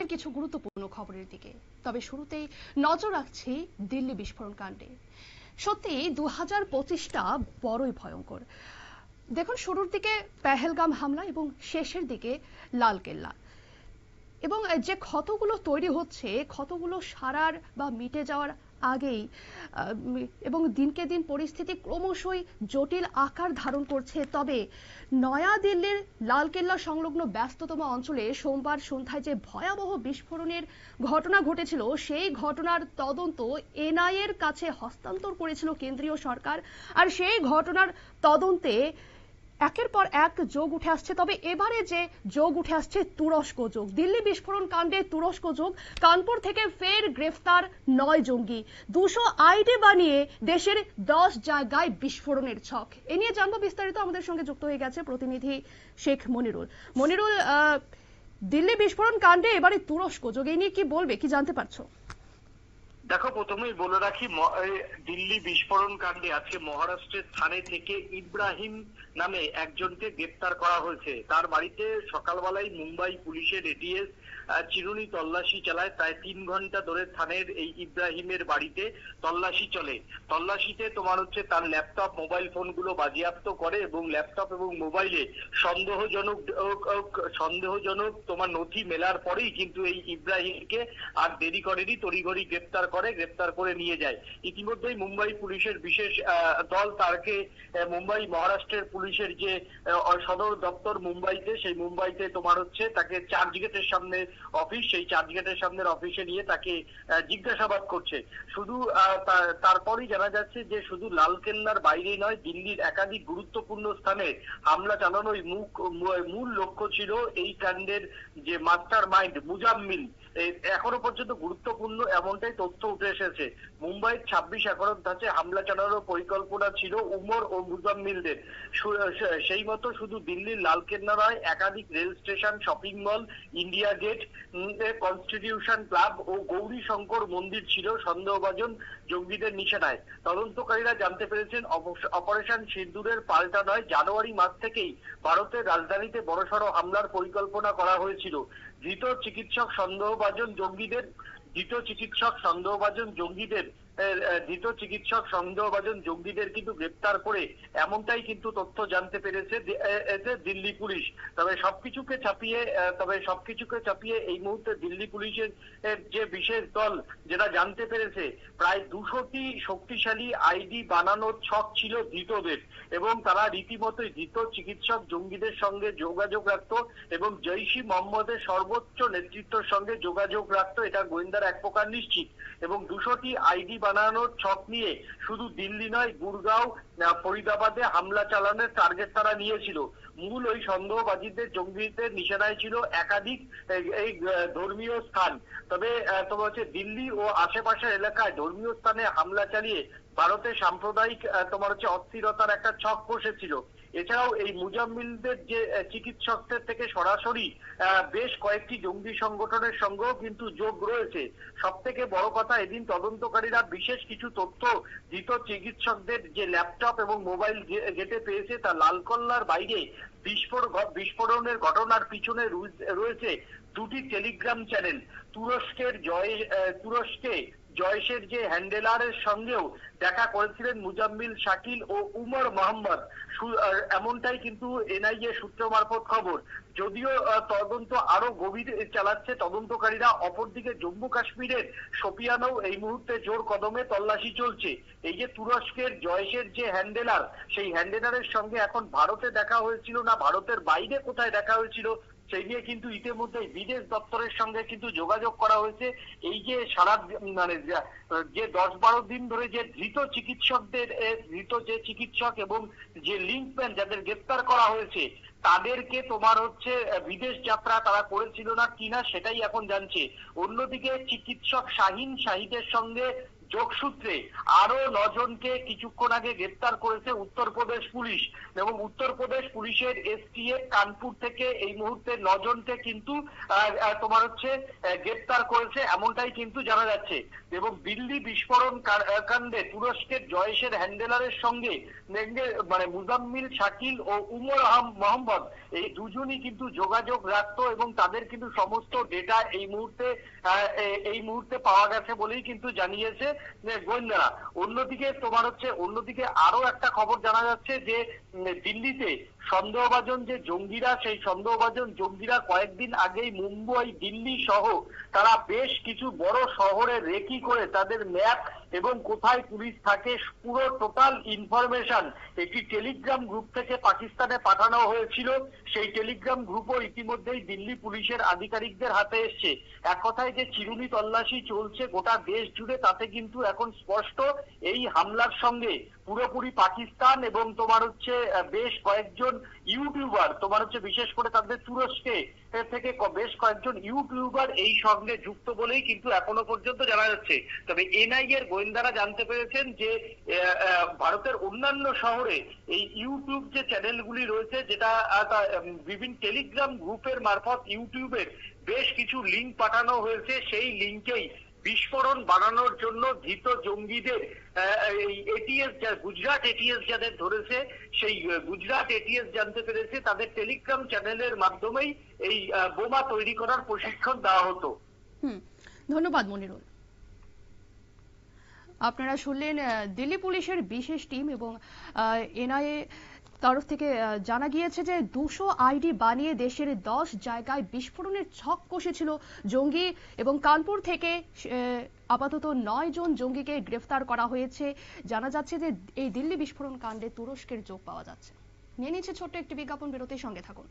এবারে কিছু গুরুত্বপূর্ণ খবরের দিকে। তবে শুরুতেই নজর রাখছি দিল্লি বিস্ফোরণ কাণ্ডে। সত্যি 2025টা বড়ই ভয়ঙ্কর। দেখুন, শুরুর দিকে পেহেলগাম হামলা এবং শেষের দিকে লালকেল্লা, এবং যে ক্ষতগুলো তৈরি হচ্ছে, ক্ষতগুলো সারার বা মিটে যাওয়ার আগেই এবং দিনকে দিন পরিস্থিতি ক্রমশই জটিল আকার ধারণ করছে। তবে নয়াদিল্লির লালকেল্লা সংলগ্ন ব্যস্ততম অঞ্চলে সোমবার সন্ধ্যায় যে ভয়াবহ বিস্ফোরণের ঘটনা ঘটেছিল, সেই ঘটনার তদন্ত এনআইএর কাছে হস্তান্তর করেছিল কেন্দ্রীয় সরকার। আর সেই ঘটনার তদন্তে একের পর এক যোগ উঠে আসছে। তবে এবারে যে যোগ উঠে আসছে তুরস্ক যোগ। দিল্লি বিস্ফোরণ কাণ্ডে তুরস্ক যোগ। কানপুর থেকে ফের গ্রেফতার 9 জঙ্গি। 200 আইডি বানিয়ে দেশের 10 জায়গায় বিস্ফোরণের ছক। এ নিয়ে জানবো বিস্তারিত। আমাদের সঙ্গে যুক্ত হয়ে গেছে প্রতিনিধি শেখ মনিরুল। মনিরুল, দিল্লি বিস্ফোরণ কাণ্ডে এবারে তুরস্ক যোগ, এই নিয়ে কি বলবে, কি জানতে পারছো? দেখো, প্রথমেই বলে রাখি, দিল্লি বিস্ফোরণ কাণ্ডে আজকে মহারাষ্ট্রের থানে থেকে ইব্রাহিম নামে একজনকে গ্রেপ্তার করা হয়েছে। তার বাড়িতে সকালবেলায় মুম্বাই পুলিশের এটিএস চিরুনি তল্লাশি চালায়। প্রায় 3 ঘন্টা ধরে থানের এই ইব্রাহিমের বাড়িতে তল্লাশি চলে। তল্লাশিতে তোমার হচ্ছে তার ল্যাপটপ, মোবাইল ফোনগুলো বাজেয়াপ্ত করে এবং ল্যাপটপ এবং মোবাইলে সন্দেহজনক তোমার নথি মেলার পরেই কিন্তু এই ইব্রাহিমকে আর দেরি করেনি, তড়িঘড়ি গ্রেপ্তার করে নিয়ে যায়। ইতিমধ্যেই মুম্বাই পুলিশের বিশেষ দল তাকে মহারাষ্ট্রের পুলিশের যে সদর দপ্তর মুম্বাইতে, সেই মুম্বাইতে তোমার হচ্ছে তাকে চার্চ গেটের সামনে অফিস, সেই চার্চ গেটের সামনের অফিসে নিয়ে তাকে জিজ্ঞাসাবাদ করছে। শুধু তারপরই জানা যাচ্ছে যে শুধু লালকেল্লার বাইরে নয়, দিল্লির একাধিক গুরুত্বপূর্ণ স্থানে হামলা চালানোই মূল লক্ষ্য ছিল এই কাণ্ডের যে মাস্টার মাইন্ড মুজাম্মিল। এখনো পর্যন্ত গুরুত্বপূর্ণ এমনটাই তথ্য উঠে এসেছে। মুম্বাইয়ের 26 একর ধাঁচে হামলা চালানোর পরিকল্পনা ছিল উমর ও মুজাম্মিলদের। সেই মতো শুধু দিল্লির লালকেল্লা নয়, একাধিক rail station, shopping mall, India Gate, Constitution Club ও গৌরী শঙ্কর মন্দির ছিল সন্দেহভাজন জঙ্গিদের নিশানায়। তদন্তকারীরা জানতে পেরেছেন অপারেশন সিন্দুরের পাল্টা নয়, জানুয়ারি মাস থেকেই ভারতের রাজধানীতে বড়সড় হামলার পরিকল্পনা করা হয়েছিল। ধৃত চিকিৎসক সন্দেহভাজন জঙ্গিদের কিন্তু গ্রেপ্তার করে এমনটাই কিন্তু তথ্য জানতে পেরেছে দিল্লি পুলিশ। তবে সবকিছুকে চাপিয়ে এই মুহূর্তে দিল্লি পুলিশের যে বিশেষ দল যেটা জানতে পেরেছে, প্রায় 200টি শক্তিশালী আইডি বানানোর ছক ছিল ধৃতদের, এবং তারা রীতিমতোই ধৃত চিকিৎসক জঙ্গিদের সঙ্গে যোগাযোগ রাখত এবং জৈশ-ই মোহাম্মদের সর্বোচ্চ নেতৃত্বের সঙ্গে যোগাযোগ রাখত, এটা গোয়েন্দার এক প্রকার নিশ্চিত। এবং 200টি আইডি বানানোর ছক নিয়ে শুধু দিল্লি নয়, গুরগাঁও, ফরিদাবাদে হামলা চালানোর টার্গেট তারা নিয়েছিল। মূল ওই সন্দেহবাদীদের জঙ্গিদের নিশানায় ছিল একাধিক এই ধর্মীয় স্থান। তবে তোমার হচ্ছে দিল্লি ও আশেপাশের এলাকায় ধর্মীয় স্থানে হামলা চালিয়ে ভারতের সাম্প্রদায়িক তোমার হচ্ছে অস্থিরতার একটা ছক বসেছিল। এছাড়াও এই মুজাম্মিলদের যে চিকিৎসকদের থেকে সরাসরি বেশ কয়েকটি জঙ্গি সংগঠনের সঙ্গেও কিন্তু যোগ রয়েছে। সব থেকে বড় কথা, এদিন তদন্তকারীরা বিশেষ কিছু তথ্য ধৃত চিকিৎসকদের যে ল্যাপটপ এবং মোবাইল গেটে পেয়েছে, তা লালকেল্লার বাইরে বিস্ফোরণের ঘটনার পিছনে রয়েছে 2টি টেলিগ্রাম চ্যানেল। তুরস্কে জয়েশের যে হ্যান্ডেলারের সঙ্গেও দেখা করেছিলেন মুজাম্মিল, শাকিল ও উমর মোহাম্মদ, এমনটাই কিন্তু এনআইএ সূত্র মারফত খবর। যদিও তদন্ত আরো গভীর চালাচ্ছে তদন্তকারীরা, অপরদিকে জম্মু কাশ্মীরের শোপিয়ানেও এই মুহূর্তে জোর কদমে তল্লাশি চলছে। এই যে তুরস্কের জয়েশের যে হ্যান্ডেলার, সেই হ্যান্ডেলারের সঙ্গে এখন ভারতে দেখা হয়েছিল না ভারতের বাইরে কোথায় দেখা হয়েছিল, সেই নিয়ে কিন্তু ইতিমধ্যে বিদেশ দপ্তরের সঙ্গে কিন্তু যোগাযোগ করা হয়েছে। এই যে যে 10-12 দিন ধরে যে ধৃত চিকিৎসক এবং যে লিঙ্কম্যান যাদের গ্রেপ্তার করা হয়েছে, তাদেরকে তোমার হচ্ছে বিদেশ যাত্রা তারা করেছিল না কিনা সেটাই এখন জানছে। অন্যদিকে চিকিৎসক শাহিদের সঙ্গে যোগসূত্রে আরো 9 জনকে কিছুক্ষণ আগে গ্রেপ্তার করেছে উত্তরপ্রদেশ পুলিশ, এবং উত্তরপ্রদেশ পুলিশের এসটিএফ কানপুর থেকে এই মুহূর্তে 9 জনকে কিন্তু তোমার হচ্ছে গ্রেপ্তার করেছে, এমনটাই কিন্তু জানা যাচ্ছে। এবং দিল্লি বিস্ফোরণ কাণ্ডে তুরস্কের জয়েশের হ্যান্ডেলারের সঙ্গে মানে মুজাম্মিল শাকিল ও উমর মোহাম্মদ এই দুজনই কিন্তু যোগাযোগ রাখতো, এবং তাদের কিন্তু সমস্ত ডেটা এই মুহূর্তে পাওয়া গেছে বলেই কিন্তু জানিয়েছে গোয়েন্দারা। অন্যদিকে আরো একটা খবর জানা যাচ্ছে যে দিল্লিতে সন্দেহভাজন যে জঙ্গিরা, সেই সন্দেহভাজন জঙ্গিরা কয়েকদিন আগেই মুম্বাই, দিল্লি সহ তারা বেশ কিছু বড় শহরে রেকি করে তাদের ম্যাপ এবং কোথায় পুলিশ থাকে পুরো টোটাল ইনফরমেশন একটি টেলিগ্রাম গ্রুপ থেকে পাকিস্তানে পাঠানো হয়েছিল। সেই টেলিগ্রাম গ্রুপও ইতিমধ্যেই দিল্লি পুলিশের আধিকারিকদের হাতে এসছে। এক কথায় যে চিরুনি তল্লাশি চলছে গোটা দেশ জুড়ে, তাতে কিন্তু এখন স্পষ্ট এই হামলার সঙ্গে পুরোপুরি পাকিস্তান এবং তোমার হচ্ছে বেশ কয়েকজন ইউটিউবার, তোমার হচ্ছে বিশেষ করে তাদের তুরস্কে থেকে বেশ কয়েকজন ইউটিউবার এই সঙ্গে যুক্ত বলেই কিন্তু এখনো পর্যন্ত জানা যাচ্ছে। তবে এনআইএর গোয়েন্দারা জানতে পেরেছেন যে ভারতের অন্যান্য শহরে এই ইউটিউব যে চ্যানেলগুলি রয়েছে, যেটা বিভিন্ন টেলিগ্রাম গ্রুপের মারফত ইউটিউবের বেশ কিছু লিঙ্ক পাঠানো হয়েছে, সেই লিঙ্কেই বিস্ফোরণ বানানোর জন্য ধৃত জঙ্গিদের এটিএস, গুজরাট এটিএস যাদের ধরেছে, সেই গুজরাট এটিএস জানতে পেরেছে তাদের টেলিগ্রাম চ্যানেলের মাধ্যমেই এই বোমা তৈরি করার প্রশিক্ষণ দেওয়া হতো। ধন্যবাদ মনিরুল। আপনারা শুনলেন দিল্লি পুলিশের বিশেষ টিম এবং এনআইএ তরফ থেকে জানা গিয়েছে যে 200 আইডি বানিয়ে দেশের 10 জায়গায় বিস্ফোরণের ছক কষেছিল জঙ্গি, এবং কানপুর থেকে আপাতত 9 জন জঙ্গিকে গ্রেফতার করা হয়েছে। জানা যাচ্ছে যে এই দিল্লি বিস্ফোরণ কাণ্ডে তুরস্কের যোগ পাওয়া যাচ্ছে। নিয়ে নিচ্ছে ছোট্ট একটি বিজ্ঞাপন, বিরতির সঙ্গে থাকুন।